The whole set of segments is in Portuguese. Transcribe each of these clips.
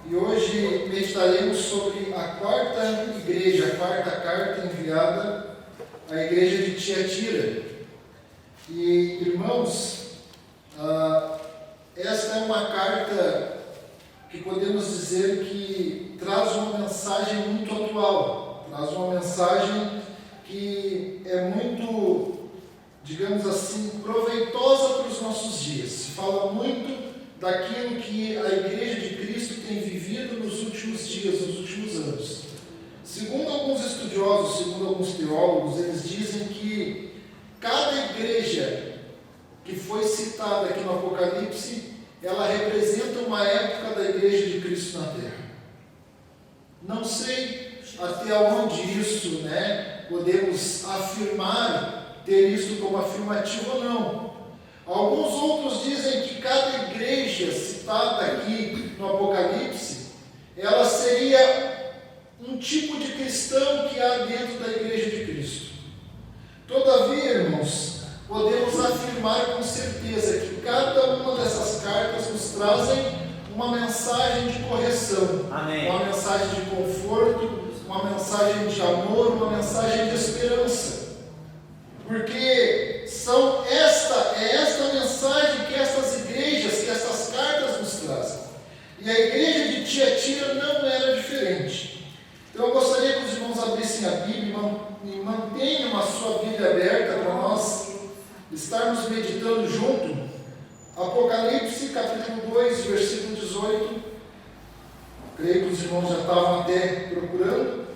e hoje meditaremos sobre a quarta igreja, a quarta carta enviada à igreja de Tiatira. E, irmãos, esta é uma carta que podemos dizer que traz uma mensagem muito atual, traz uma mensagem que é muito, digamos assim, proveitosa para os nossos dias. Se fala muito daquilo que a Igreja de Cristo tem vivido nos últimos dias, nos últimos anos. Segundo alguns estudiosos, segundo alguns teólogos, eles dizem que cada igreja que foi citada aqui no Apocalipse, ela representa uma época da Igreja de Cristo na Terra. Não sei até onde isso, podemos afirmar, ter isso como afirmativo ou não. Alguns outros dizem que cada igreja citada aqui no Apocalipse, ela seria um tipo de cristão que há dentro da Igreja de Cristo. Todavia, irmãos, podemos afirmar com certeza que cada uma dessas cartas nos trazem uma mensagem de correção, Amém. Uma mensagem de conforto, uma mensagem de amor, uma mensagem de esperança. Porque é esta mensagem que estas igrejas, que estas cartas nos trazem. E a igreja de Tiatira não era diferente. Então eu gostaria que os irmãos abrissem a Bíblia e mantenham a sua Bíblia aberta para nós estarmos meditando junto. Apocalipse capítulo 2, versículo 18. Creio que os irmãos já estavam até procurando.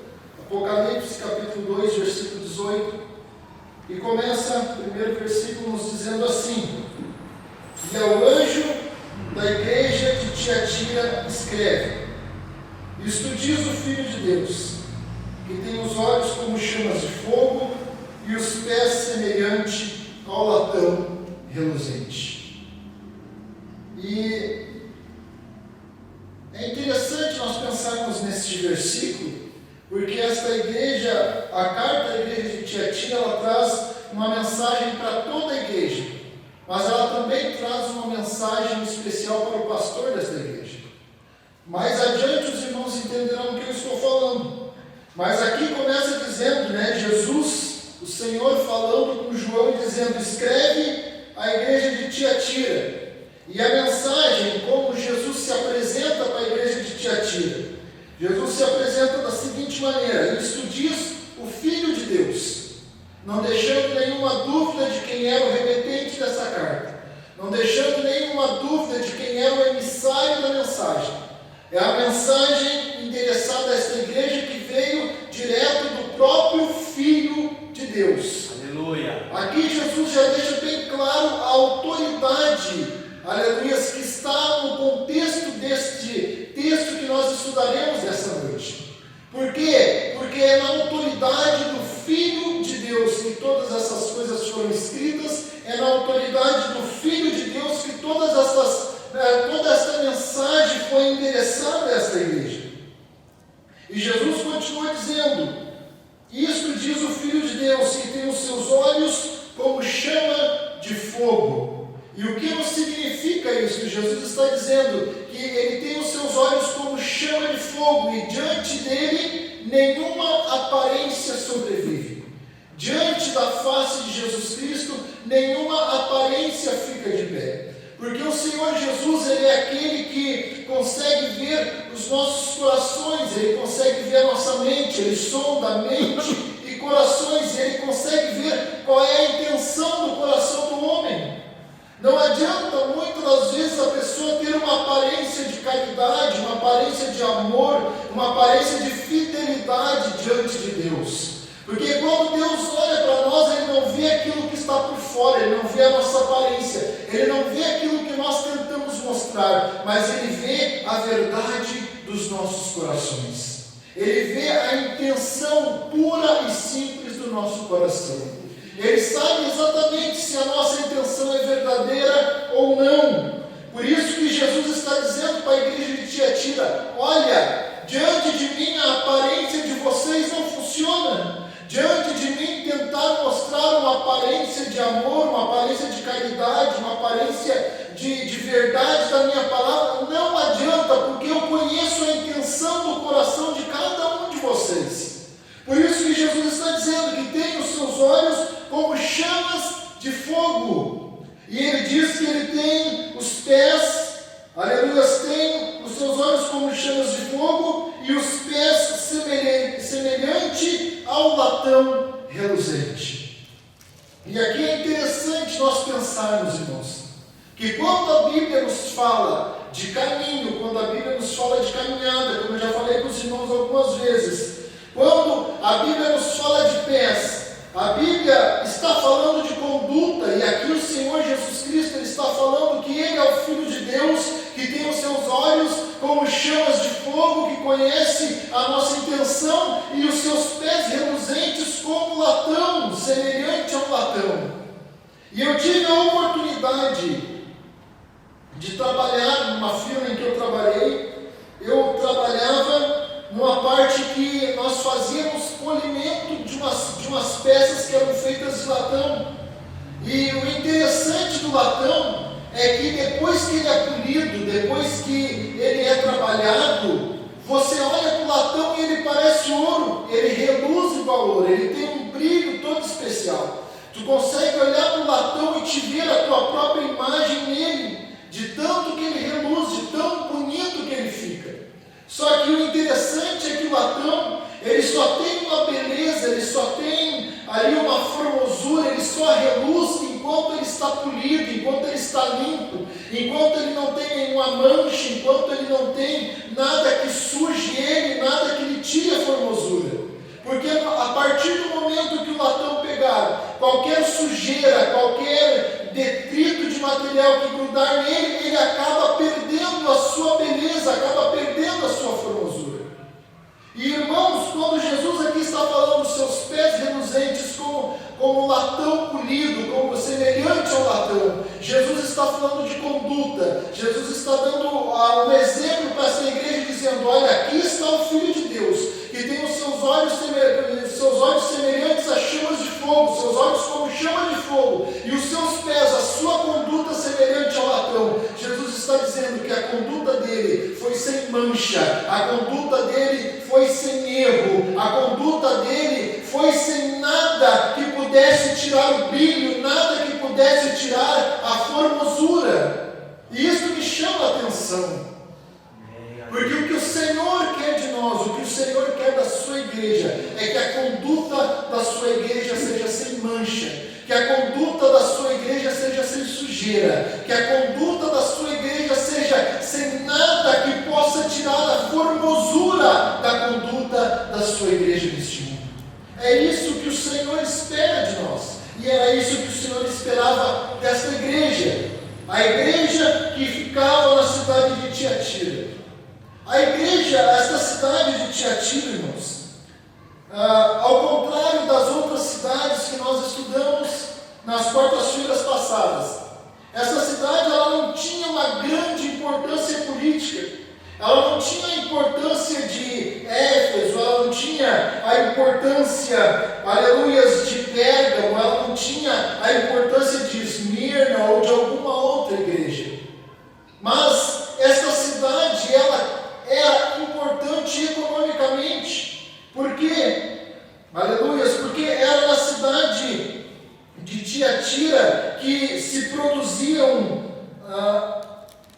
Apocalipse capítulo 2, versículo 18. E começa o primeiro versículo nos dizendo assim: E ao anjo da igreja de Tiatira escreve: Isto diz o Filho de Deus, que tem os olhos como chamas de fogo e os pés semelhante ao latão reluzente. E é interessante nós pensarmos neste versículo, porque esta igreja, a carta da igreja de Tiatira, ela traz uma mensagem para toda a igreja, mas ela também traz uma mensagem especial para o pastor desta igreja. Mais adiante os irmãos entenderão do que eu estou falando. Mas aqui começa dizendo, Jesus, o Senhor falando com João e dizendo: escreve à igreja de Tiatira. E a mensagem, como Jesus se apresenta para a igreja de Tiatira. Jesus se apresenta da seguinte maneira: isto diz o Filho de Deus, não deixando nenhuma dúvida de quem era o remetente dessa carta, não deixando nenhuma dúvida de quem era o emissário da mensagem. É a mensagem endereçada a esta igreja que veio direto do próprio Filho de Deus. Aleluia. Aqui Jesus já deixa bem claro a autoridade, aleluia, que está no contexto deste texto que nós estudaremos essa noite. Por quê? Porque é na autoridade do Filho de Deus que todas essas coisas foram escritas, é na autoridade do Filho de Deus que toda esta mensagem foi endereçada a esta igreja. E Jesus continua dizendo: isto diz o Filho de Deus, que tem os seus olhos como chama de fogo. E o que significa isso? Jesus está dizendo que ele tem os seus olhos como chama de fogo e diante dele nenhuma aparência sobrevive. Diante da face de Jesus Cristo, nenhuma aparência fica de pé. Porque o Senhor Jesus, ele é aquele que consegue ver os nossos corações, ele consegue ver a nossa mente, ele sonda a mente e corações, ele consegue ver qual é a intenção do coração do homem. Não adianta muitas das vezes a pessoa ter uma aparência de caridade, uma aparência de amor, uma aparência de fidelidade diante de Deus. Porque quando Deus olha para nós, ele não vê aquilo que está por fora, ele não vê a nossa aparência, ele não vê aquilo que nós tentamos mostrar, mas ele vê a verdade dos nossos corações. Ele vê a intenção pura e simples do nosso coração. Ele sabe exatamente se a nossa intenção é verdadeira ou não. Por isso que Jesus está dizendo para a igreja de Tiatira: olha, diante de mim a aparência de vocês não funciona. Diante de mim tentar mostrar uma aparência de amor, uma aparência de caridade, uma aparência de verdade da minha palavra, não adianta, porque eu conheço a dizendo que tem os seus olhos como chamas de fogo. E ele diz que ele tem os pés, aleluia, tem os seus olhos como chamas de fogo e os pés semelhante ao latão reluzente. E aqui é interessante nós pensarmos, irmãos, que quando a Bíblia nos fala de caminho, quando a Bíblia nos fala de caminhada, como eu já falei com os irmãos algumas vezes, quando a Bíblia nos fala de pés, a Bíblia está falando de conduta, e aqui o Senhor Jesus Cristo ele está falando que Ele é o Filho de Deus, que tem os seus olhos como chamas de fogo, que conhece a nossa intenção, e os seus pés reluzentes como latão, semelhante ao latão. E eu tive a oportunidade de trabalhar numa firma em que eu trabalhei. Eu trabalhava numa parte que nós fazíamos polimento de umas peças que eram feitas de latão. E o interessante do latão é que depois que ele é polido, depois que ele é trabalhado, você olha para o latão e ele parece ouro, ele reluz igual ouro, ele tem um brilho todo especial. Tu consegue olhar para o latão e te ver a tua própria imagem nele, de tanto que ele reluz, de tão bonito que ele fica. Só que o interessante é que o latão, ele só tem uma beleza, ele só tem ali uma formosura, ele só reluz enquanto ele está polido, enquanto ele está limpo, enquanto ele não tem nenhuma mancha, enquanto ele não tem nada que suje ele, nada que lhe tire a formosura. Porque a partir do momento que o latão pegar qualquer sujeira, qualquer detrito de material que grudar nele, ele acaba perdendo a sua beleza, acaba perdendo a sua formosura. E irmãos, quando Jesus aqui está falando dos seus pés reluzentes como latão polido, como semelhante ao latão, Jesus está falando de conduta, Jesus está dando um exemplo para essa igreja, dizendo: olha, aqui está o Filho de Deus, que tem os seus olhos semelhantes a chamas de fogo, seus olhos como chama de fogo, e os seus pés, a sua conduta semelhante ao latão. Jesus está dizendo que a conduta dele foi sem mancha, a conduta dele foi sem erro, a conduta dele foi sem nada que pudesse tirar o brilho, nada que pudesse tirar a formosura. E isso me chama a atenção. Porque o que o Senhor quer de nós, o que o Senhor quer da sua igreja, é que a conduta da sua igreja seja sem mancha, que a conduta da sua igreja seja sem sujeira, que a conduta da sua igreja seja sem nada que possa tirar a formosura da conduta da sua igreja neste mundo. É isso que o Senhor espera de nós, e era isso que o Senhor esperava desta igreja, a igreja que ficava na cidade de Tiatira. A igreja, esta cidade de Tiatira, irmãos, ao contrário das outras cidades que nós estudamos nas quartas-feiras passadas, essa cidade ela não tinha uma grande importância política, ela não tinha a importância de Éfeso, ela não tinha a importância, aleluias, de Pérgamo, ela não tinha a importância de Esmirna ou de alguma outra igreja. Mas esta cidade, ela era importante economicamente. Por quê? Aleluias, porque era na cidade de Tiatira que se produziam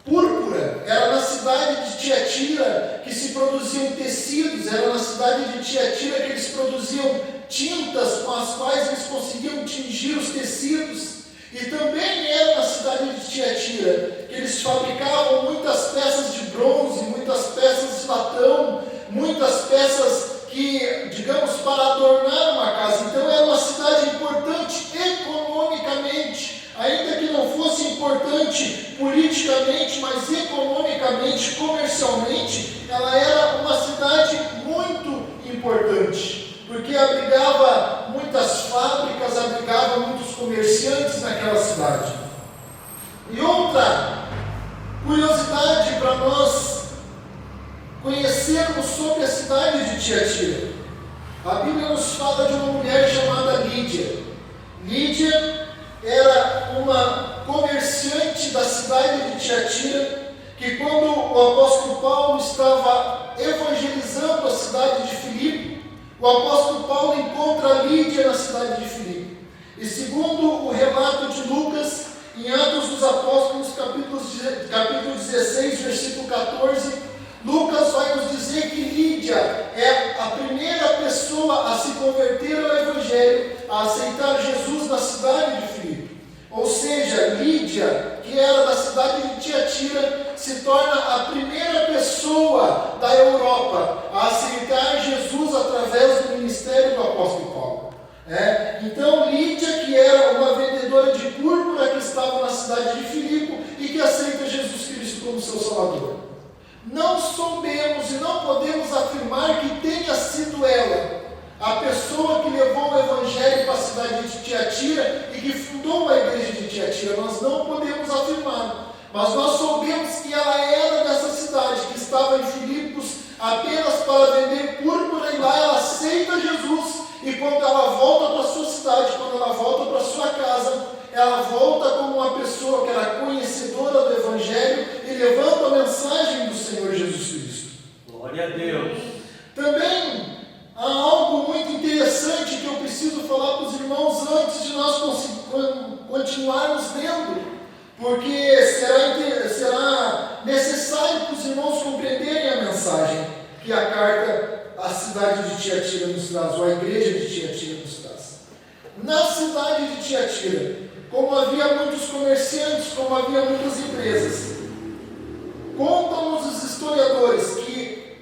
púrpura, era na cidade de Tiatira que se produziam tecidos, era na cidade de Tiatira que eles produziam tintas com as quais eles conseguiam tingir os tecidos. E também era na cidade de Tiatira que eles fabricavam muitas peças de bronze, muitas peças de latão, muitas peças que, digamos, para adornar uma casa. Então era uma cidade importante economicamente, ainda que não fosse importante politicamente, mas economicamente, comercialmente, ela era uma cidade muito importante, porque abrigava muitas fábricas, abrigava muitos comerciantes naquela cidade. E outra curiosidade para nós conhecermos sobre a cidade de Tiatira. A Bíblia nos fala de uma mulher chamada Lídia. Lídia era uma comerciante da cidade de Tiatira, que quando o apóstolo Paulo estava evangelizando a cidade de Filipe, o apóstolo Paulo encontra Lídia na cidade de Filipe. E segundo o relato de Lucas, em Atos dos Apóstolos, capítulo 16, versículo 14, Lucas vai nos dizer que Lídia é a primeira pessoa a se converter ao Evangelho, a aceitar Jesus na cidade de Filipe. Ou seja, Lídia, que era da cidade de Tiatira, se torna a primeira pessoa da Europa a aceitar Jesus através do ministério do apóstolo Paulo. Então, Lídia, que era uma vendedora de púrpura que estava na cidade de Filipe e que aceita Jesus Cristo como seu Salvador. Não soubemos e não podemos afirmar que tenha sido ela a pessoa que levou o Evangelho para a cidade de Tiatira e que fundou a igreja de Tiatira. Nós não podemos afirmar, mas nós soubemos que ela era dessa cidade, que estava em Filipos apenas para vender púrpura, e lá ela aceita Jesus, e quando ela volta para a sua cidade, quando ela volta para a sua casa, ela volta como uma pessoa que era conhecedora do Evangelho e levanta a mensagem do Senhor Jesus Cristo. Glória a Deus. Também há algo muito interessante que eu preciso falar para os irmãos antes de nós continuarmos lendo, porque será necessário para os irmãos compreenderem a mensagem que a carta à cidade de Tiatira nos traz, ou a igreja de Tiatira nos traz. Na cidade de Tiatira, como havia muitos comerciantes, como havia muitas empresas, contam-nos os historiadores que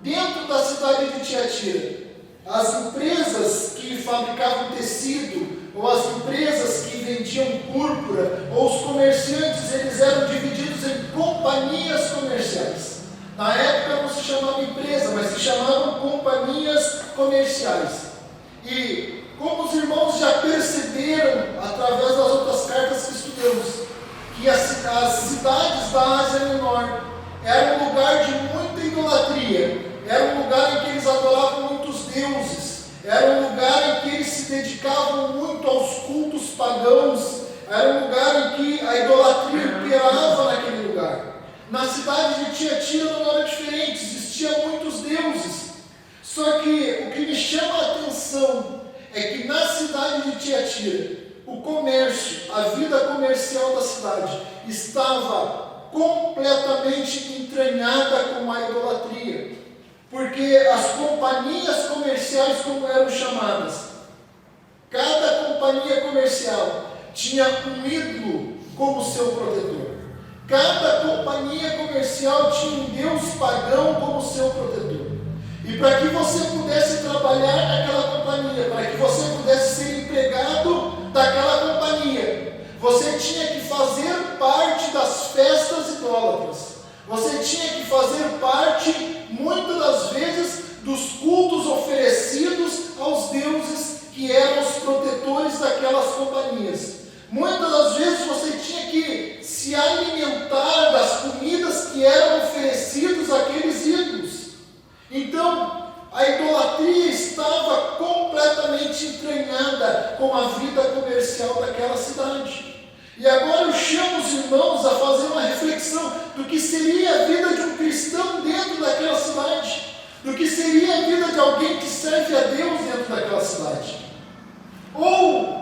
dentro da cidade de Tiatira, as empresas que fabricavam tecido, ou as empresas que vendiam púrpura, ou os comerciantes, eles eram divididos em companhias comerciais. Na época não se chamava empresa, mas se chamavam companhias comerciais. E como os irmãos já perceberam, através das outras cartas que estudamos, que as cidades da Ásia Menor eram um lugar de muita idolatria, era um lugar em que eles adoravam muitos deuses, era um lugar em que eles se dedicavam muito aos cultos pagãos, era um lugar em que a idolatria imperava naquele lugar. Na cidade de Tiatira não era diferente, existiam muitos deuses. Só que o que me chama a atenção é que na cidade de Tiatira, o comércio, a vida comercial da cidade estava completamente entranhada com a idolatria. Porque as companhias comerciais, como eram chamadas, cada companhia comercial tinha um ídolo como seu protetor. Cada companhia comercial tinha um deus pagão como seu protetor. E para que você pudesse trabalhar naquela companhia, para que você pudesse ser empregado daquela companhia, você tinha que fazer parte das festas idólatras. Você tinha que fazer parte, muitas das vezes, dos cultos oferecidos aos deuses que eram os protetores daquelas companhias. Muitas das vezes você tinha que se alimentar das comidas que eram oferecidas àqueles ídolos. Então, a idolatria estava completamente entranhada com a vida comercial daquela cidade. E agora eu chamo os irmãos a fazer uma reflexão do que seria a vida de um cristão dentro daquela cidade, do que seria a vida de alguém que serve a Deus dentro daquela cidade. Ou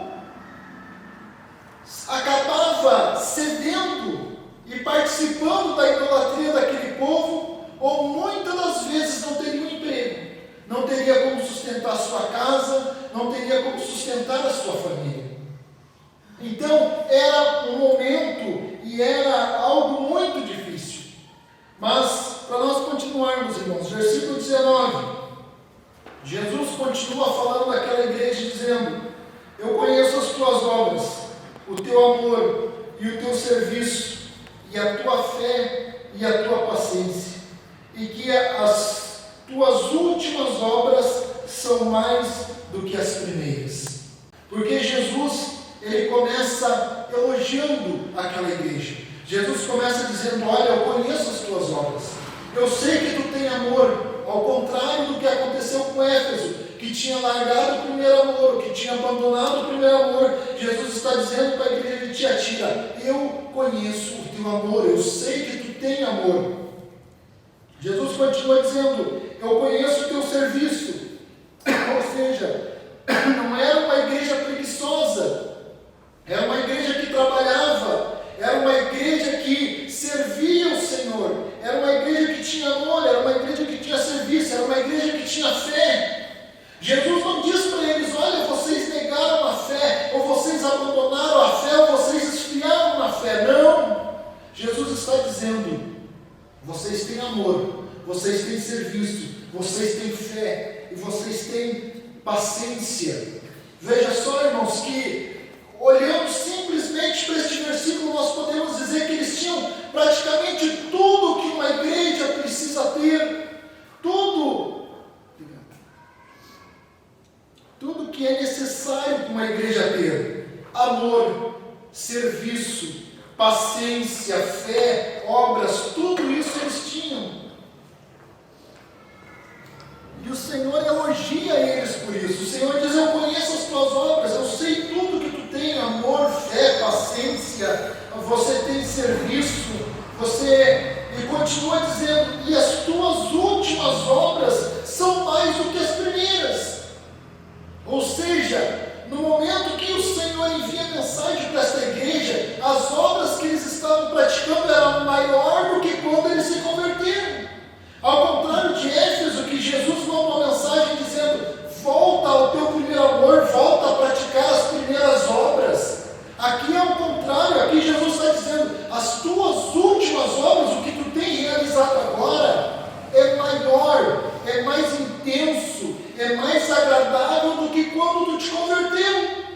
acabava cedendo e participando da idolatria daquele povo, ou muitas das vezes não teria um emprego, não teria como sustentar a sua casa, não teria como sustentar a sua família. Então era um momento e era algo muito difícil. Mas para nós continuarmos, irmãos, versículo 19, Jesus continua falando naquela igreja dizendo: eu conheço as tuas obras, o teu amor e o teu serviço, e a tua fé e a tua paciência, e que as tuas últimas obras são mais do que as primeiras. Porque Jesus, ele começa elogiando aquela igreja. Jesus começa dizendo: olha, eu conheço as tuas obras, eu sei que tu tem amor, ao contrário do que aconteceu com Éfeso, que tinha largado o primeiro amor, que tinha abandonado o primeiro amor. Jesus está dizendo para a igreja de Tiatira: eu conheço o teu amor, eu sei que tu tem amor. Jesus continua dizendo: eu conheço o teu serviço, vocês têm serviço, vocês têm fé e vocês têm paciência. Veja só, irmãos, que olhando simplesmente para este versículo, nós podemos dizer que eles tinham praticamente tudo que uma igreja precisa ter, tudo que é necessário para uma igreja ter: amor, serviço, paciência, fé, obras, tudo isso eles tinham. E o Senhor elogia eles por isso. O Senhor diz: eu conheço as tuas obras, eu sei tudo que tu tem: amor, fé, paciência, você tem serviço, e continua dizendo: e as tuas últimas obras são mais do que as primeiras. Ou seja, no momento que o Senhor envia mensagem para esta igreja, as obras que eles estavam praticando eram maior do que quando eles se converteram. Ao contrário de Éfeso, que Jesus mandou uma mensagem dizendo: volta ao teu primeiro amor, volta a praticar as primeiras obras. Aqui é o contrário, aqui Jesus está dizendo: as tuas últimas obras, o que tu tem realizado agora, é maior, é mais intenso, é mais agradável do que quando tu te converteu.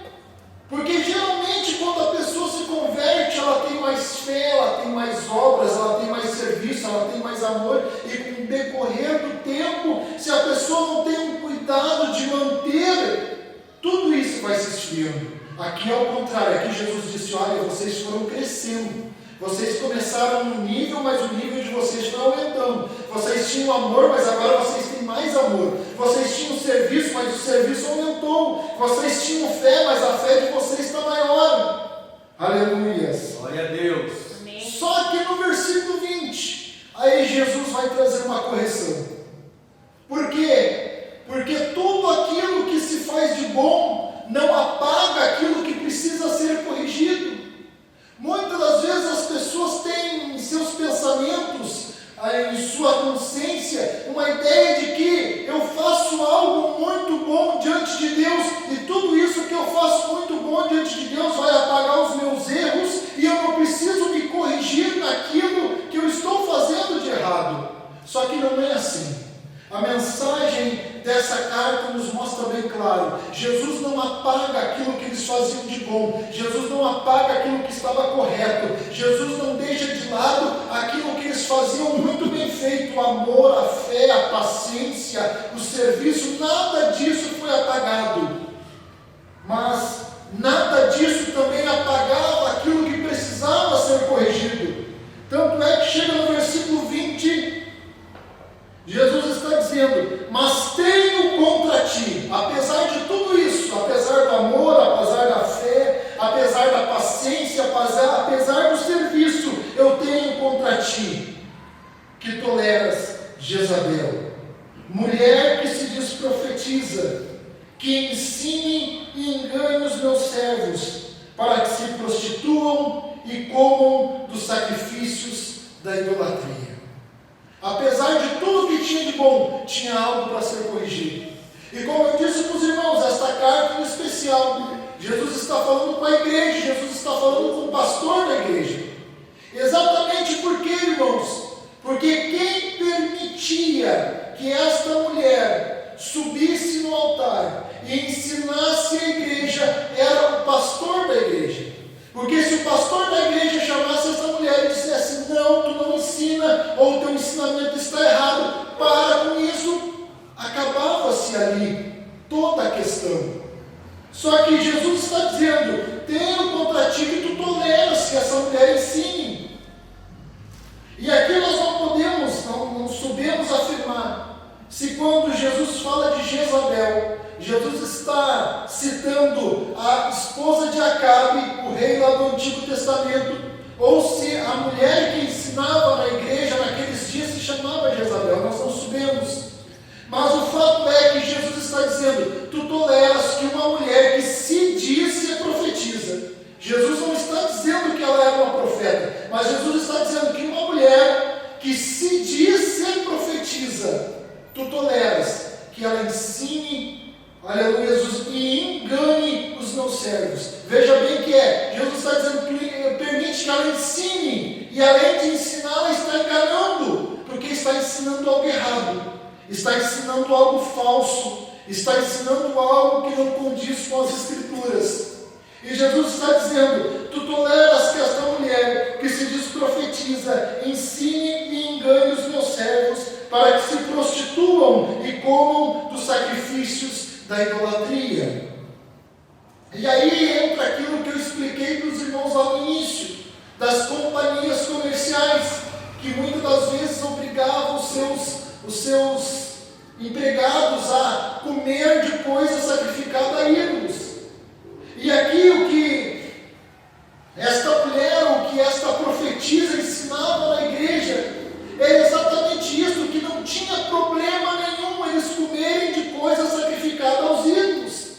Porque geralmente quando a pessoa se converte, ela tem mais fé, ela tem mais obras, ela tem mais serviço, ela tem mais amor, e com o decorrer do tempo, se a pessoa não tem um cuidado de manter, tudo isso vai se esfriando. Aqui é o contrário, aqui Jesus disse: olha, vocês foram crescendo, vocês começaram num nível, mas o nível de vocês foi aumentando. Vocês tinham amor, mas agora vocês têm mais amor. Vocês tinham serviço, mas o serviço aumentou. Vocês tinham fé, mas a fé de vocês está maior. Aleluia. Glória a Deus. Amém. Só que no versículo 20, aí Jesus vai trazer uma correção. Por quê? Porque tudo aquilo que se faz de bom não apaga aquilo que precisa ser corrigido. Muitas das vezes as pessoas têm em seus pensamentos, em sua consciência, uma ideia de que eu faço algo muito bom diante de Deus, e tudo isso que eu faço muito bom diante de Deus vai apagar os meus erros, e eu não preciso me corrigir naquilo que eu estou fazendo de errado. Só que não é assim. A mensagem dessa carta nos mostra bem claro: Jesus não apaga aquilo que eles faziam de bom, Jesus não apaga aquilo que estava correto, Jesus não deixa de lado aquilo que eles faziam muito bem feito: o amor, a fé, a paciência, o serviço. Nada disso foi apagado, mas nada disso também apagava aquilo que precisava ser corrigido. Tanto é que chega no versículo 20, Jesus está dizendo: mas tenho contra ti, apesar de tudo isso, apesar do amor, apesar da fé, apesar da paciência, apesar do serviço, eu tenho contra ti que toleras Jezabel, mulher que se diz profetiza, que ensine e engane os meus servos, para que se prostituam e comam dos sacrifícios da idolatria. Apesar de tudo que tinha de bom, tinha algo para ser corrigido. E como eu disse para os irmãos, esta carta em especial, Jesus está falando com a igreja, Jesus está falando com o pastor da igreja. Exatamente por quê, irmãos? Porque quem permitia que esta mulher subisse no altar e ensinasse a igreja era o pastor da igreja. Porque se o pastor da igreja chamasse essa mulher e dissesse: não, tu não ensina, ou o teu ensinamento está errado, para com isso, acabava-se ali toda a questão. Só que Jesus está dizendo: tenho contra ti que tu toleras que essa mulher ensine. E aqui nós não sabemos afirmar se quando Jesus fala de Jezabel, Jesus está citando a esposa de Acabe, o rei lá do Antigo Testamento, ou se a mulher que ensinava na igreja naqueles dias se chamava Jezabel. Nós não sabemos. Mas o fato é que Jesus está dizendo: tu toleras que uma mulher que se diz ser profetiza. Jesus não está dizendo que ela era uma profeta, mas Jesus está dizendo que uma mulher que se diz ser profetiza, tu toleras que ela ensine, aleluia, e engane os meus servos. Veja bem que Jesus está dizendo que permite que ela ensine, e além de ensinar, ela está enganando, porque está ensinando algo errado. errado, está ensinando algo falso, está ensinando algo que não condiz com as Escrituras. E Jesus está dizendo: tu toleras que esta mulher, que se diz profetiza, ensine e engane os meus servos, para que se prostituam e comam dos sacrifícios da idolatria. E aí entra aquilo que eu expliquei para os irmãos lá no início, das companhias comerciais, que muitas das vezes obrigavam os seus empregados a comer de coisa sacrificada a ídolos. E aqui o que esta mulher, o que esta profetisa ensinava na igreja, é exatamente isso, que não tinha problema nenhum eles comerem de coisa sacrificada aos ídolos,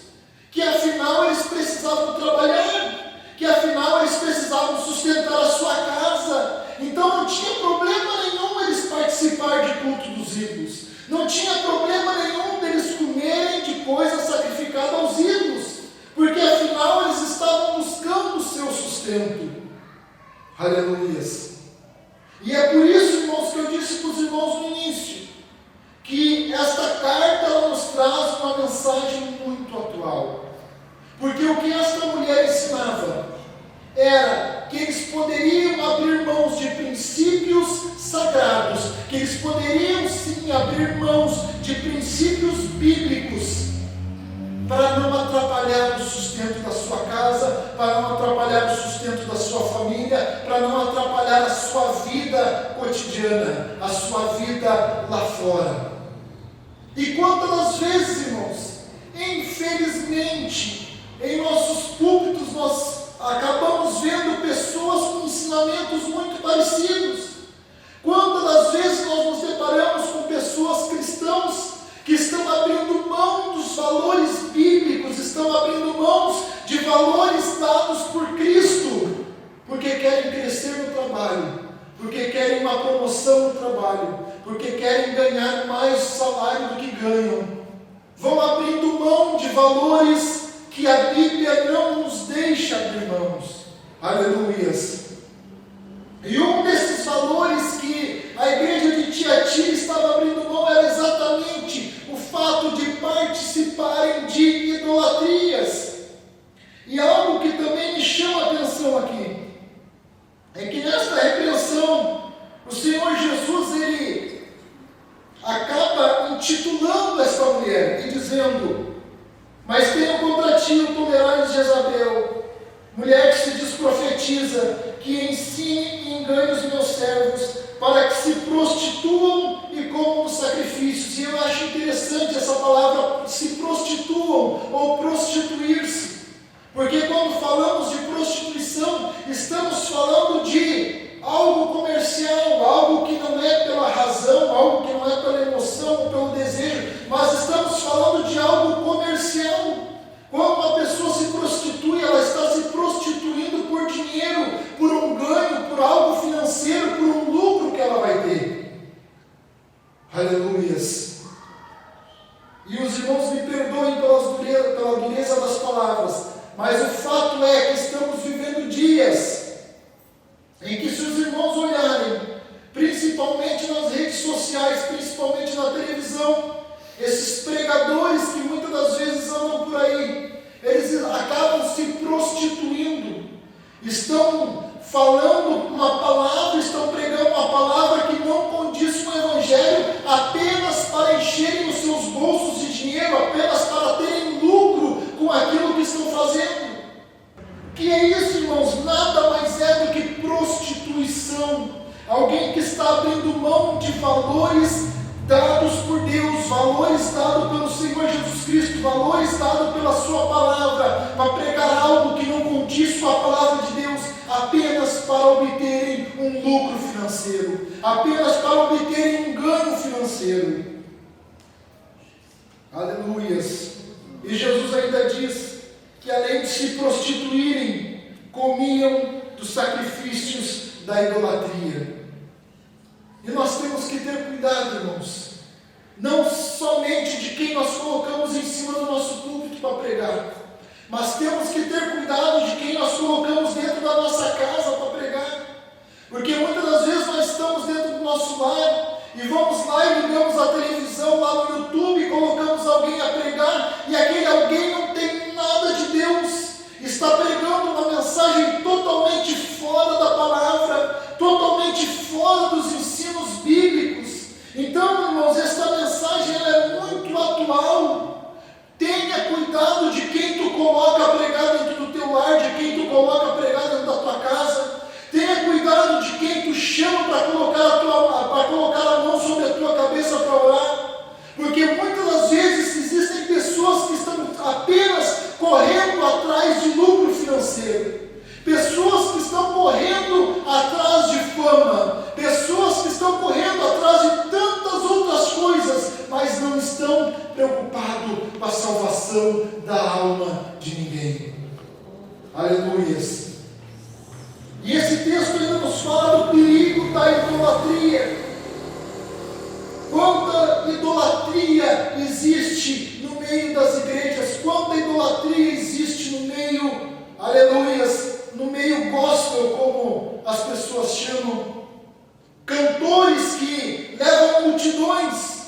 que afinal eles precisavam trabalhar, que afinal eles precisavam sustentar a sua casa. Então não tinha problema nenhum eles participar de culto dos ídolos, não tinha problema nenhum deles comerem de coisa sacrificada aos ídolos, porque afinal eles estavam buscando o seu sustento. Aleluias. E é por isso, irmãos, que eu disse para os irmãos no início, que esta carta ela nos traz uma mensagem muito atual. Porque o que esta mulher ensinava era que eles poderiam abrir mãos de princípios sagrados, que eles poderiam sim abrir mãos de princípios bíblicos, para não atrapalhar o sustento da sua casa, para não atrapalhar o sustento da sua família, para não atrapalhar a sua vida cotidiana, a sua vida lá fora. E quantas das vezes, irmãos, infelizmente, em nossos púlpitos nós acabamos vendo pessoas com ensinamentos muito parecidos. Quantas das vezes nós nos deparamos com pessoas cristãos que estão abrindo mão dos valores bíblicos, estão abrindo mãos de valores dados por Cristo, porque querem crescer no trabalho, porque querem uma promoção no trabalho, porque querem ganhar mais salário do que ganham. Vão abrindo mão de valores que a Bíblia não nos deixa abrir mãos. Aleluias. E um desses valores que a igreja de Tiatira estava abrindo mão era exatamente o fato de participarem de idolatrias. E algo que também me chama a atenção aqui é que nesta repreensão o Senhor Jesus ele acaba intitulando esta mulher e dizendo: mas tenho contra ti o tolerantes Jezabel, mulher que se diz profetiza, que ensine e engane os meus servos, para que se prostituam e comam os sacrifícios. E eu acho interessante essa palavra, se prostituam ou prostituir-se, porque quando falamos de prostituição, estamos falando de algo comercial, algo que não é pela razão, algo que não é pela emoção ou pelo desejo, mas estamos falando de algo comercial. Quando uma pessoa se prostitui, ela está se prostituindo por dinheiro, por um ganho, por algo financeiro, por um lucro que ela vai ter. Aleluias. E os irmãos me perdoem pela dureza das palavras, mas o fato é que estamos vivendo dias em que, se os irmãos olharem, principalmente nas redes sociais, principalmente na televisão, esses pregadores que muitas das vezes andam por aí, eles acabam se prostituindo, estão falando uma palavra, estão pregando uma palavra que não condiz com o Evangelho, apenas para encherem os seus bolsos de dinheiro, apenas para terem lucro com aquilo que estão fazendo. Que é isso, irmãos? Nada mais é do que prostituição. Alguém que está abrindo mão de valores dados por Deus, valores dados pelo Senhor Jesus Cristo, valores dados pela sua palavra, para pregar algo que não condiz com a palavra de Deus, apenas para obterem um lucro financeiro, apenas para obterem um ganho financeiro. Aleluias. E Jesus ainda diz que, além de se prostituírem, comiam dos sacrifícios da idolatria. E nós temos que ter cuidado, irmãos, não somente de quem nós colocamos em cima do nosso púlpito para pregar, mas temos que ter cuidado de quem nós colocamos dentro da nossa casa para pregar, porque muitas das vezes nós estamos dentro do nosso lar e vamos lá e ligamos a televisão estão preocupados com a salvação da alma de ninguém. Aleluias. E esse texto ainda nos fala do perigo da idolatria. Quanta idolatria existe no meio das igrejas, quanta idolatria existe no meio, aleluias, no meio gospel, como as pessoas chamam, cantores que levam multidões,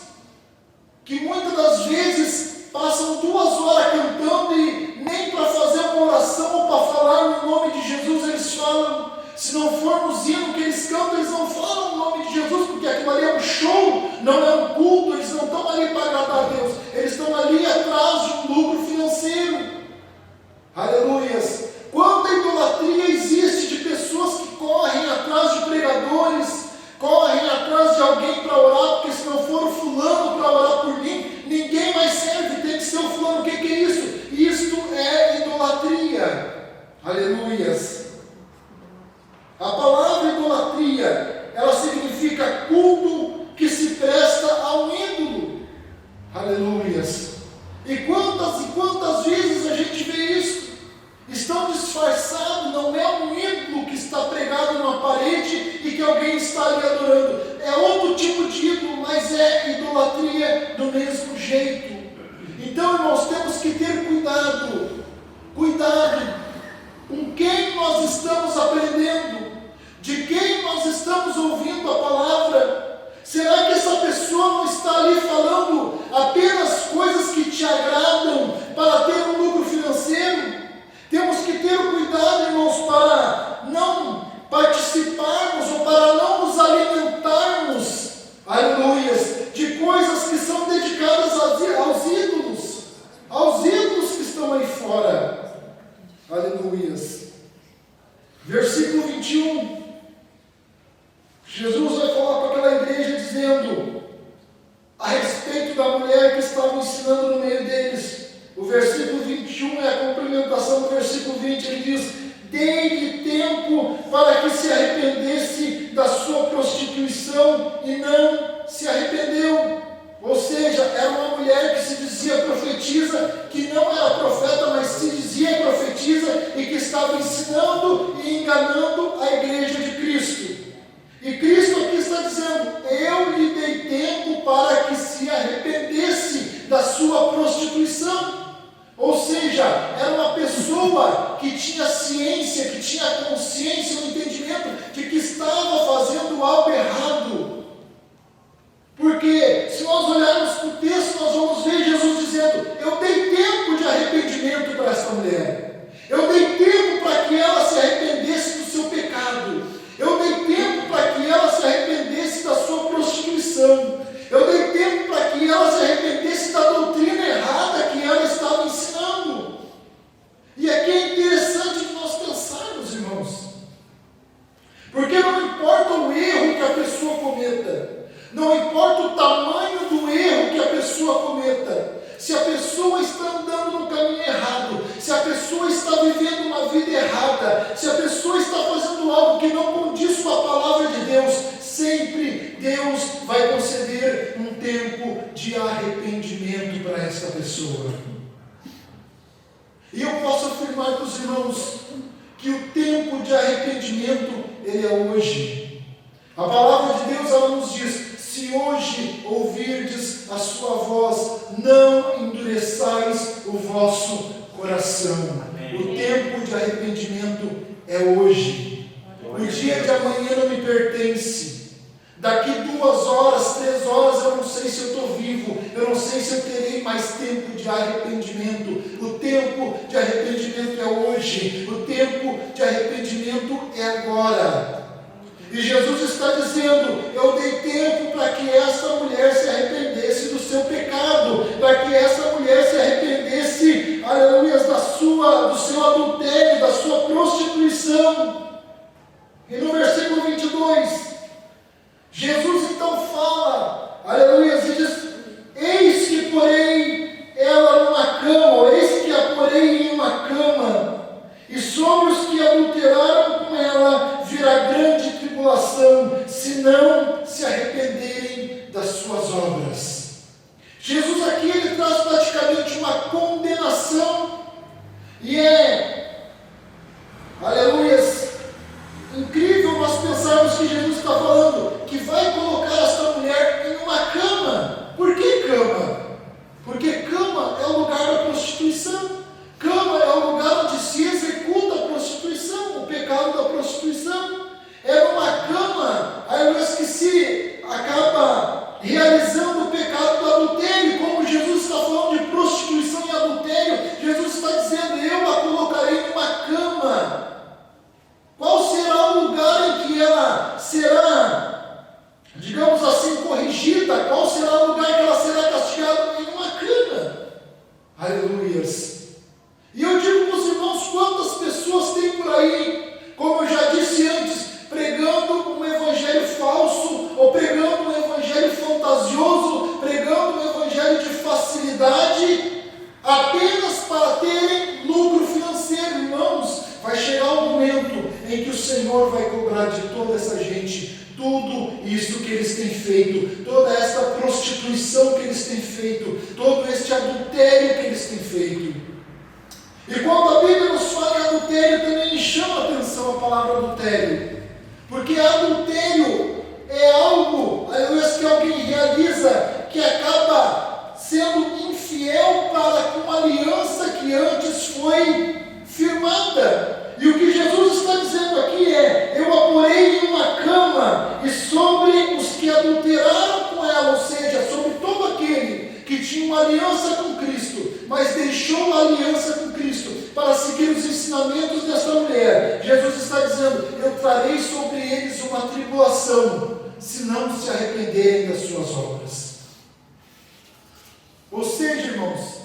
que muitas das vezes passam 2 horas cantando e nem para fazer uma oração ou para falar no nome de Jesus eles falam. Se não for no hino que eles cantam, eles não falam o nome de Jesus, porque aquilo ali é um show, não é um culto, eles não estão ali para agradar a Deus, eles estão ali atrás de um lucro financeiro. Aleluias. Quanta idolatria existe de pessoas que correm atrás de pregadores, correm atrás de alguém para orar, porque se não for o fulano para orar por mim, ninguém mais serve, tem que ser o fulano. O que é isso? Isto é idolatria. Aleluias. A palavra idolatria, ela significa culto que se presta a um ídolo. Aleluias. E quantas vezes a gente vê isso? Estão disfarçados, não é um ídolo que está pregado numa parede e que alguém está ali adorando. É outro tipo de ídolo, mas é idolatria do mesmo jeito. Então, irmãos, temos que ter cuidado. Cuidado com quem nós estamos aprendendo, de quem nós estamos ouvindo a palavra. Será que essa pessoa não está ali falando apenas coisas que te agradam para ter um lucro financeiro? Temos que ter o cuidado, irmãos, para não participarmos ou para não nos alimentarmos, aleluias, de coisas que são dedicadas aos ídolos que estão aí fora. Aleluias. Versículo 21. Jesus vai falar para aquela igreja dizendo a respeito da mulher que estava ensinando no meio deles. O versículo 21 é a complementação do versículo 20. Ele diz: dei-lhe tempo para que se arrependesse da sua prostituição, e não se arrependeu. Ou seja, era uma mulher que se dizia profetisa, que não era profeta, mas se dizia profetisa, e que estava ensinando e enganando a igreja de Cristo. E Cristo aqui está dizendo: eu lhe dei tempo para que se arrependesse da sua prostituição. Ou seja, era uma pessoa que tinha ciência, que tinha consciência, o entendimento de que estava fazendo algo errado. Porque se nós olharmos para o texto, nós vamos ver Jesus dizendo: eu dei tempo de arrependimento para essa mulher. Eu dei tempo para que ela se arrependesse do seu pecado. Eu dei tempo para que ela se arrependesse da sua prostituição. Eu dei tempo para que ela se arrependesse da doutrina errada que ela estava ensinando. E aqui é interessante que nós pensarmos, irmãos. Porque não importa o erro que a pessoa cometa, não importa o tamanho do erro que a pessoa cometa, se a pessoa está andando no caminho errado, se a pessoa está vivendo uma vida errada, se a pessoa está fazendo algo que não condiz com a palavra de Deus, sempre Deus vai conceder um tempo de arrependimento para essa pessoa. E eu posso afirmar para os irmãos que o tempo de arrependimento, ele é hoje. A palavra de Deus, ela nos diz: se hoje ouvirdes a sua voz, não endureçais o vosso coração. Amém. O tempo de arrependimento é hoje. O dia de amanhã não me pertence. Daqui 2 horas, 3 horas, eu não sei se eu estou vivo, eu não sei se eu terei mais tempo de arrependimento. O tempo de arrependimento é hoje. O tempo de arrependimento é agora. E Jesus está dizendo: eu dei tempo para que essa mulher se arrependesse do seu pecado, para que essa mulher se arrependesse, aleluia, do seu adultério, da sua prostituição. E no versículo 22, Jesus então fala, aleluia, e diz: eis que porém ela numa cama, ou eis que a porém em uma cama, e sobre os que adulteraram com ela virá grande tribulação, se não se arrependerem das suas obras. Jesus traz praticamente uma condenação. E é, aleluias, incrível nós pensarmos que Jesus está falando que vai colocar essa mulher em uma cama. Por que cama? Porque cama é o lugar da prostituição. Cama é o lugar onde se executa a prostituição, o pecado da prostituição. É numa cama, aleluia, que se acaba realizando o pecado do adultério. Como Jesus está falando de prostituição e adultério, Jesus está dizendo: eu a colocarei numa cama. Qual será o lugar em que ela será, digamos assim, corrigida? Qual será o lugar em que ela será castigada? Em uma cama. Aleluias. E eu digo para os irmãos, quantas pessoas tem por aí, como eu já disse antes, pregando um evangelho falso, ou pregando um evangelho fantasioso, pregando um evangelho de facilidade, apenas para terem lucro financeiro. Irmãos, vai chegar um momento em que o Senhor vai cobrar de toda essa gente tudo isso que eles têm feito, toda essa prostituição que eles têm feito, todo este adultério que eles têm feito. E quando a Bíblia nos fala em adultério, também me chama a atenção a palavra adultério, porque adultério é algo, aleluia, que alguém realiza que acaba sendo infiel para com a aliança que antes foi firmada. E o que Jesus está dizendo aqui é: eu a porei em uma cama, e sobre os que adulteraram com ela, ou seja, sobre todo aquele que tinha uma aliança com Cristo, mas deixou a aliança com Cristo para seguir os ensinamentos dessa mulher, Jesus está dizendo: eu trarei sobre eles uma tribulação, se não se arrependerem das suas obras. Ou seja, irmãos,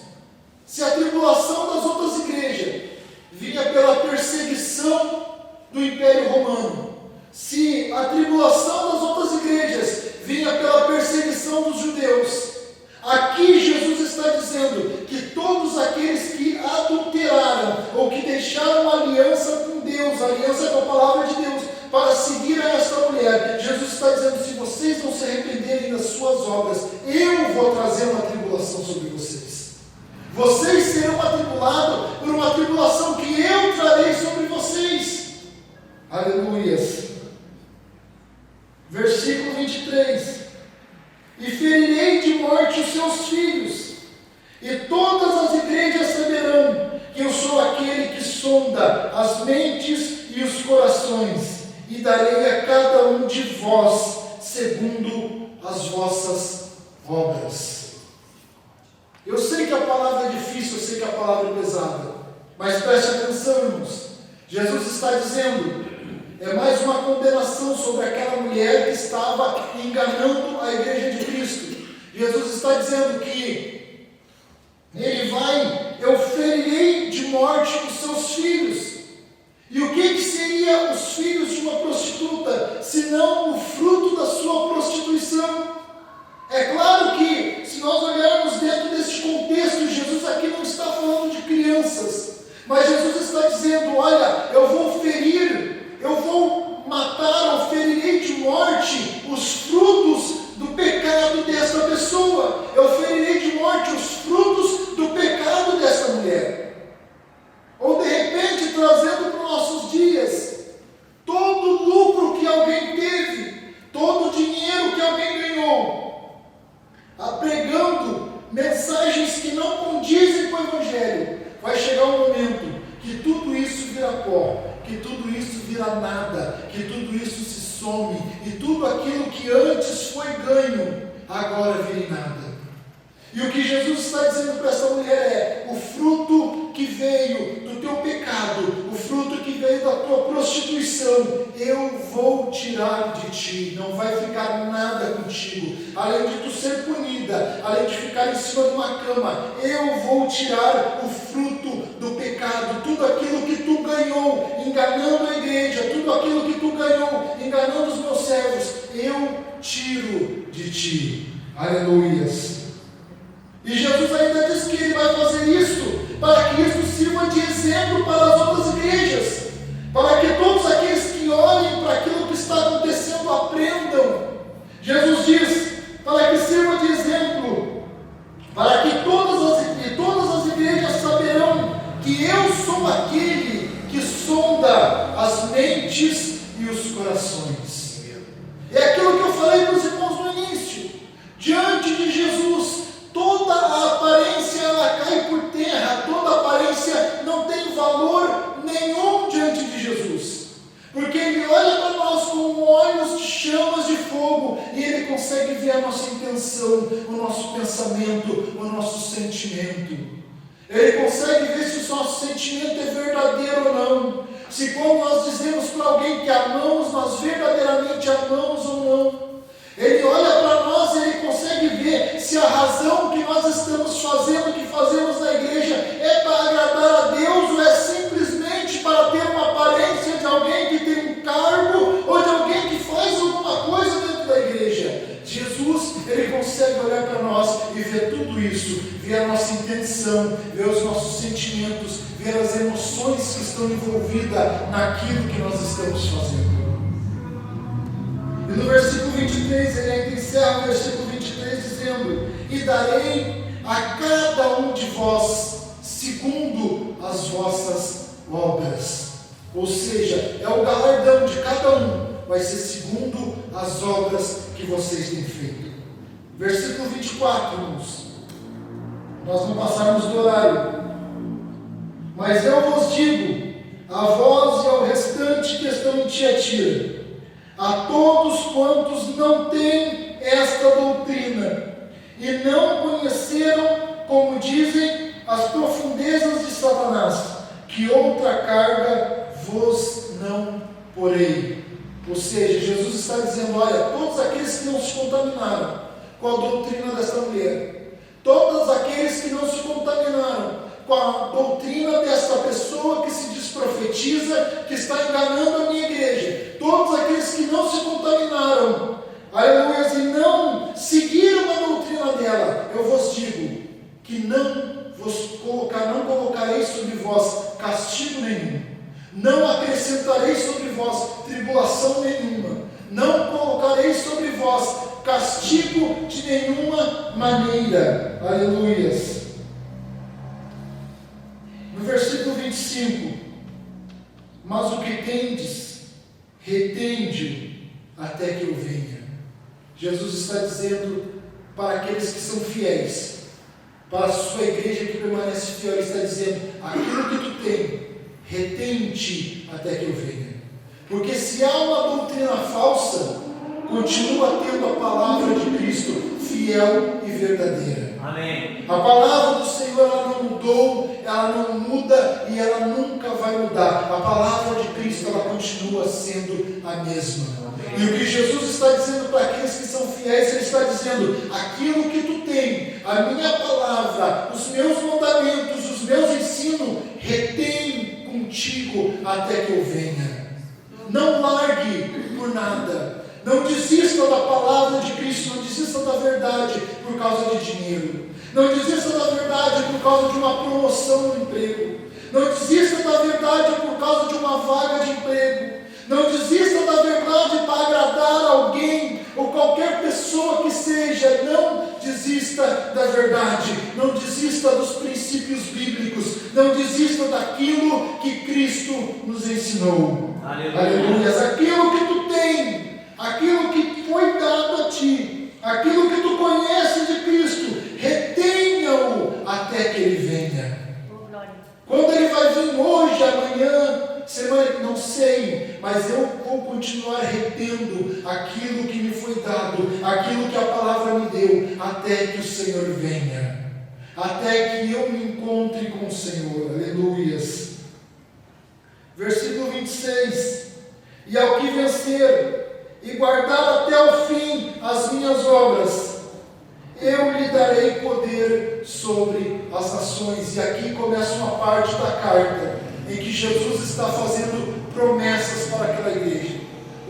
se a tribulação das outras igrejas vinha pela perseguição do Império Romano, se a tribulação das outras igrejas vinha pela perseguição dos judeus, aqui Jesus está dizendo que todos aqueles que adulteraram ou que deixaram aliança com Deus, aliança com a palavra de Deus, para seguir a esta mulher, Jesus está dizendo: se vocês não se arrependerem das suas obras, eu vou trazer uma tribulação sobre vocês. Vocês serão atribulados por uma tribulação que eu trarei sobre vocês. Aleluias. Versículo 23. E ferirei de morte os seus filhos, e todas as igrejas saberão que eu sou aquele que sonda as mentes e os corações, e darei a cada um de vós segundo as vossas obras. Eu sei que a palavra é difícil, eu sei que a palavra é pesada, mas preste atenção, irmãos. Jesus está dizendo, é mais uma condenação sobre aquela mulher que estava enganando a igreja de Cristo. Jesus está dizendo que eu ferirei de morte os seus filhos. E o que seria os filhos de uma prostituta, senão o fruto da sua prostituição? É claro que, se nós olharmos dentro deste contexto, Jesus aqui não está falando de crianças, mas Jesus está dizendo: olha, eu vou ferir, eu vou matar ou ferirei de morte os frutos do pecado desta pessoa, eu ferirei de morte os frutos do pecado dessa mulher. Ou de repente, trazendo para os nossos dias, todo o lucro que alguém teve, todo o dinheiro que alguém ganhou, pregando mensagens que não condizem com o Evangelho, vai chegar um momento que tudo isso vira pó, que tudo isso vira nada, que tudo isso se some, e tudo aquilo que antes foi ganho, agora vira nada. E o que Jesus está dizendo para essa mulher é: o fruto que veio do teu pecado, o fruto que veio da tua prostituição, eu vou tirar de ti, não vai ficar nada contigo, além de tu ser punida, além de ficar em cima de uma cama, eu vou tirar o fruto do pecado, tudo aquilo que tu ganhou, enganando a igreja, tudo aquilo que tu ganhou, enganando os meus servos, eu tiro de ti. Aleluias. E Jesus ainda diz que Ele vai fazer isso para que isso sirva de exemplo para as outras igrejas, para que todos aqueles que olhem para aquilo que está acontecendo aprendam. Jesus diz: para que sirva de exemplo, para que todas pensamento, o nosso sentimento. Ele consegue ver se o nosso sentimento é verdadeiro ou não. Se quando nós dizemos para alguém que amamos, nós verdadeiramente amamos ou não. Ele olha para nós e ele consegue ver se a razão que nós estamos fazendo, que fazemos na igreja, é para agradar a Deus ou é simplesmente para ter uma aparência de alguém que tem um cargo ou de alguém que faz alguma coisa dentro da igreja. Jesus, ele consegue olhar para nós e ver tudo isso, ver a nossa intenção, ver os nossos sentimentos, ver as emoções que estão envolvidas naquilo que nós estamos fazendo. E no versículo 23, ele ainda encerra o versículo 23 dizendo: e darei a cada um de vós segundo as vossas obras. Ou seja, é o galardão de cada um, vai ser segundo as obras que vocês têm feito. Versículo 24, irmãos. Nós não passarmos do horário. Mas eu vos digo, a vós e ao restante que estão em Tiatira, a todos quantos não têm esta doutrina e não conheceram, como dizem, as profundezas de Satanás, que outra carga vos não porei. Ou seja, Jesus está dizendo: olha, todos aqueles que não se contaminaram com a doutrina desta mulher, todos aqueles que não se contaminaram com a doutrina desta pessoa que se diz profetiza, que está enganando a minha igreja, todos aqueles que não se contaminaram, aleluia, e não seguiram a doutrina dela, eu vos digo que não colocarei sobre vós castigo nenhum, não acrescentarei sobre vós tribulação nenhuma, não colocarei sobre vós castigo de nenhuma maneira, aleluias. No versículo 25, mas o que tendes, retende até que eu venha. Jesus está dizendo para aqueles que são fiéis, para a sua igreja que permanece fiel, ele está dizendo: aquilo que tu tem, retente até que eu venha. Porque se há uma doutrina falsa, continua tendo a palavra de Cristo fiel e verdadeira. Amém. A palavra do Senhor, ela não mudou, ela não muda e ela nunca vai mudar. A palavra de Cristo, ela continua sendo a mesma. Amém. E o que Jesus está dizendo para aqueles que são fiéis, ele está dizendo: aquilo que tu tem, a minha palavra, os meus mandamentos, os meus ensinos, retém contigo até que eu venha. Não largue por nada. Não desista da palavra de Cristo, não desista da verdade por causa de dinheiro. Não desista da verdade por causa de uma promoção no emprego. Não desista da verdade por causa de uma vaga de emprego. Não desista da verdade para agradar alguém ou qualquer pessoa que seja. Não desista da verdade. Não desista dos princípios bíblicos. Não desista daquilo que Cristo nos ensinou. Aleluia. Aquilo que tu tem, aquilo que foi dado a ti, aquilo que tu conheces de Cristo, retenha-o até que Ele venha. Quando Ele vai vir hoje, amanhã, semana, não sei, mas eu vou continuar retendo aquilo que me foi dado, aquilo que a palavra me deu, até que o Senhor venha, até que eu me encontre com o Senhor. Aleluias. Versículo 26: e ao que vencer e guardar até o fim as minhas obras, eu lhe darei poder sobre as nações. E aqui começa uma parte da carta em que Jesus está fazendo promessas para aquela igreja.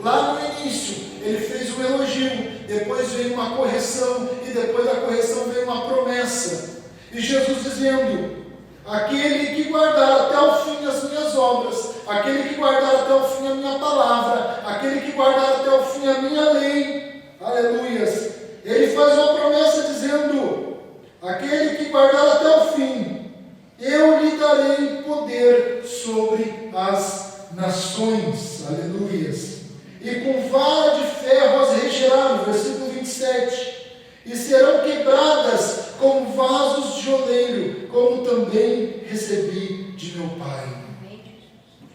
Lá no início ele fez um elogio, depois veio uma correção, e depois da correção veio uma promessa. E Jesus dizendo: aquele que guardar até o fim as minhas obras, aquele que guardar até o fim a minha palavra, aquele que guardar até o fim a minha lei, aleluias, ele faz uma promessa dizendo: aquele que guardar até o fim, eu lhe darei poder sobre as nações, aleluias, e com vara de ferro as regerá, no versículo 27, e serão quebradas como vasos de oleiro, como também recebi de meu Pai.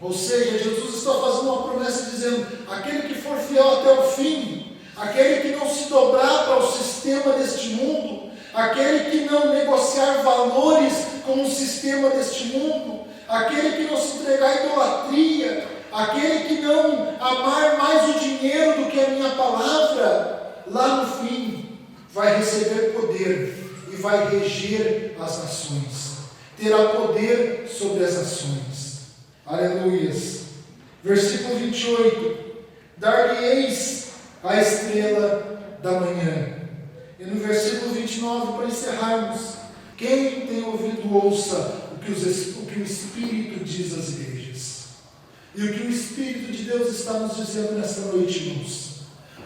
Ou seja, Jesus está fazendo uma promessa dizendo: aquele que for fiel até o fim, aquele que não se dobrar para o sistema deste mundo, aquele que não negociar valores com o sistema deste mundo, aquele que não se entregar à idolatria, aquele que não amar mais o dinheiro do que a minha palavra, lá no fim vai receber poder e vai reger as nações, terá poder sobre as nações. Aleluias. Versículo 28, dar-lhe-eis a estrela da manhã. E no versículo 29, para encerrarmos, quem tem ouvido, ouça o que o Espírito diz às igrejas. E o que o Espírito de Deus está nos dizendo nesta noite, irmãos.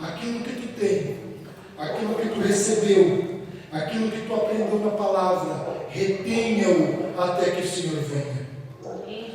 Aquilo que tu tem, aquilo que tu recebeu, aquilo que tu aprendeu na palavra, retenha-o até que o Senhor venha.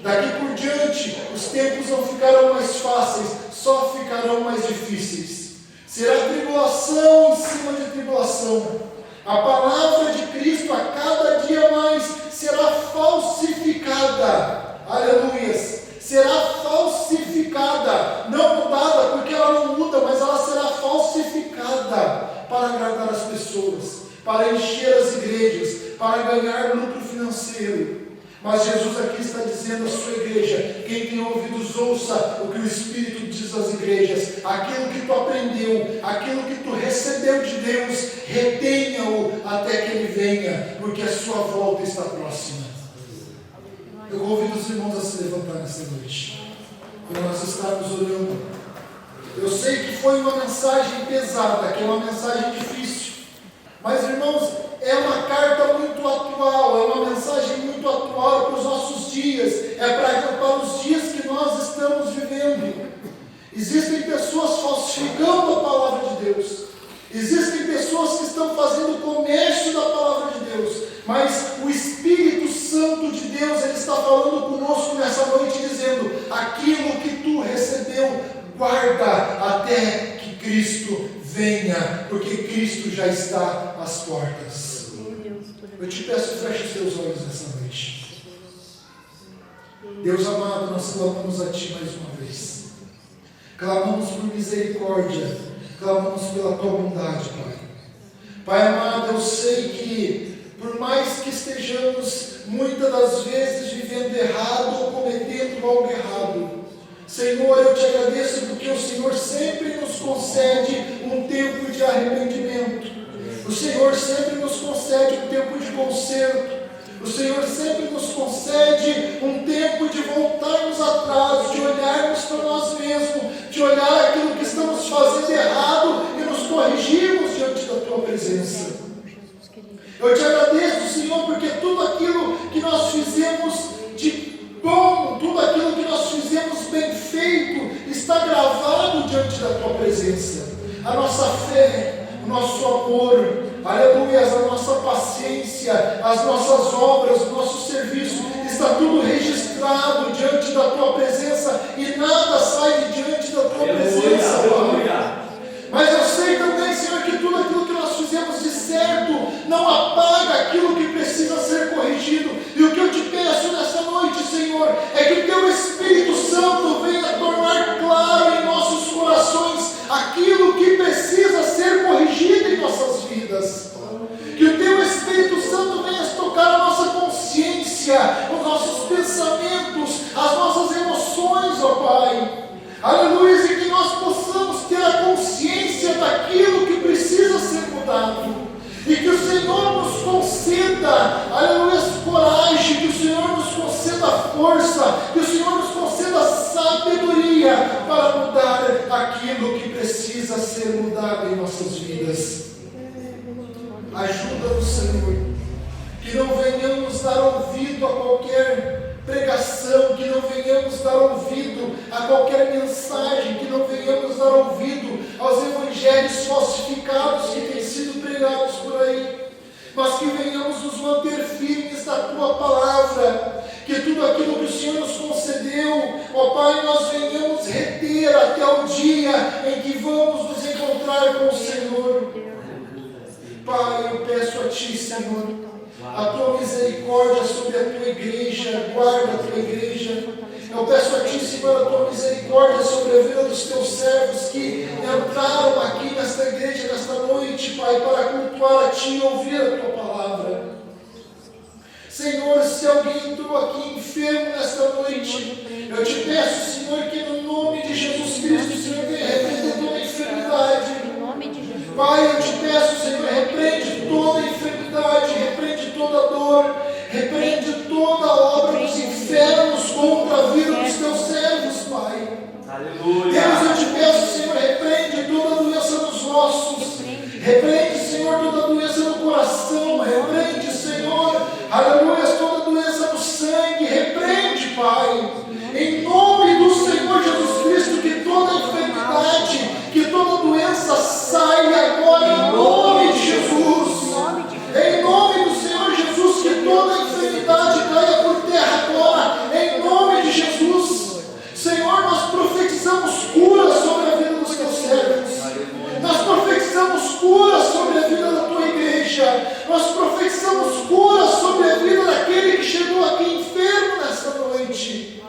Daqui por diante, os tempos não ficarão mais fáceis, só ficarão mais difíceis. Será tribulação em cima de tribulação. A palavra de Cristo a cada dia mais será falsificada. Aleluias. Será falsificada. Não mudada, porque ela não muda, mas ela será falsificada para agradar as pessoas, para encher as igrejas, para ganhar lucro financeiro. Mas Jesus aqui está dizendo à sua igreja: quem tem ouvidos, ouça o que o Espírito diz às igrejas. Aquilo que tu aprendeu, aquilo que tu recebeu de Deus, retenha-o até que Ele venha, porque a sua volta está próxima. Eu convido os irmãos a se levantar nesta noite, para nós estarmos orando. Eu sei que foi uma mensagem pesada, que é uma mensagem difícil, mas irmãos, é uma carta muito atual, é uma mensagem muito atual para os nossos dias, é para os dias que nós estamos vivendo. Existem pessoas falsificando a palavra de Deus, existem pessoas que estão fazendo comércio da palavra de Deus, mas o Espírito Santo de Deus, Ele está falando conosco nessa noite, dizendo: aquilo que tu recebeu, guarda até que Cristo venha, porque Cristo já está às portas. Eu te peço, feche os teus olhos nessa noite. Deus amado, nós clamamos a Ti mais uma vez. Clamamos por misericórdia, clamamos pela Tua bondade, Pai. Pai amado, eu sei que, por mais que estejamos muitas das vezes vivendo errado ou cometendo algo errado, Senhor, eu te agradeço porque o Senhor sempre nos concede um tempo de arrependimento. O Senhor sempre nos concede um tempo de conserto. O Senhor sempre nos concede um tempo de voltarmos atrás, de olharmos para nós mesmos, de olhar aquilo que estamos fazendo errado e nos corrigirmos diante da Tua presença. Eu te agradeço, Senhor, porque tudo aquilo que nós fizemos de bom, tudo aquilo que nós fizemos bem feito, está gravado diante da Tua presença. A nossa fé, o nosso amor, aleluia, a nossa paciência, as nossas obras, o nosso serviço, está tudo registrado diante da Tua presença e nada sai de diante da Tua presença, Pai. Mas eu sei também, Senhor, que tudo aquilo que nós fizemos de certo não apaga aquilo que precisa ser corrigido. E o que eu te peço nessa noite, Senhor, é que o Teu Espírito Santo venha tornar claro em nossos corações aquilo que precisa ser corrigido em nossas vidas. Que o Teu Espírito Santo venha tocar a nossa consciência, os nossos pensamentos, as nossas emoções, ó Pai. Aleluia, e que nós possamos ter a consciência daquilo que precisa ser mudado. E que o Senhor nos conceda, aleluia, coragem, que o Senhor nos conceda força, que o Senhor nos conceda sabedoria para mudar aquilo que precisa ser mudado em nossas vidas. Ajuda-nos, Senhor, que não venhamos dar ouvido a qualquer pregação, que não venhamos dar ouvido a qualquer mensagem, que não venhamos dar ouvido aos evangelhos falsificados que têm sido pregados por aí, mas que venhamos nos manter firmes na Tua palavra, que tudo aquilo que o Senhor nos concedeu, ó Pai, nós venhamos reter até o dia em que vamos nos encontrar com o Senhor. Pai, eu peço a Ti, Senhor, a Tua misericórdia sobre a Tua igreja, guarda a Tua igreja. Eu peço a Ti, Senhor, a Tua misericórdia sobre a vida dos Teus servos que entraram aqui nesta igreja, nesta noite, Pai, para cultuar a Ti e ouvir a Tua palavra. Senhor, se alguém entrou aqui enfermo nesta noite, eu Te peço, Senhor, que no nome de Jesus Cristo, Senhor, venha repreender toda enfermidade. Pai, eu Te peço, Senhor, repreende toda enfermidade, repreende toda dor, repreende toda obra dos infernos contra a vida dos Teus servos, Pai. Aleluia. Deus, eu Te peço, Senhor, repreende toda doença nos ossos, repreende, Senhor, toda doença no coração, repreende, Senhor, aleluia, toda doença no sangue, repreende, Pai, em nome do Senhor Jesus Cristo, que toda enfermidade, que toda doença saia agora, em nome de Jesus, em nome do Senhor Jesus, que toda enfermidade caia por terra agora, em nome de Jesus. Senhor, nós profetizamos cura sobre a vida dos Teus servos, nós profetizamos cura sobre a vida da Tua igreja, nós profetizamos cura sobre a vida daquele que chegou aqui enfermo nesta noite.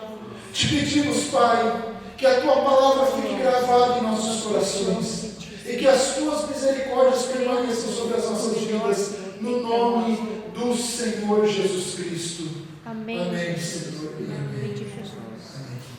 Te pedimos, Pai, que a Tua palavra fique gravada em nossos corações e que as Tuas misericórdias permaneçam sobre as nossas vidas, no nome do Senhor Jesus Cristo.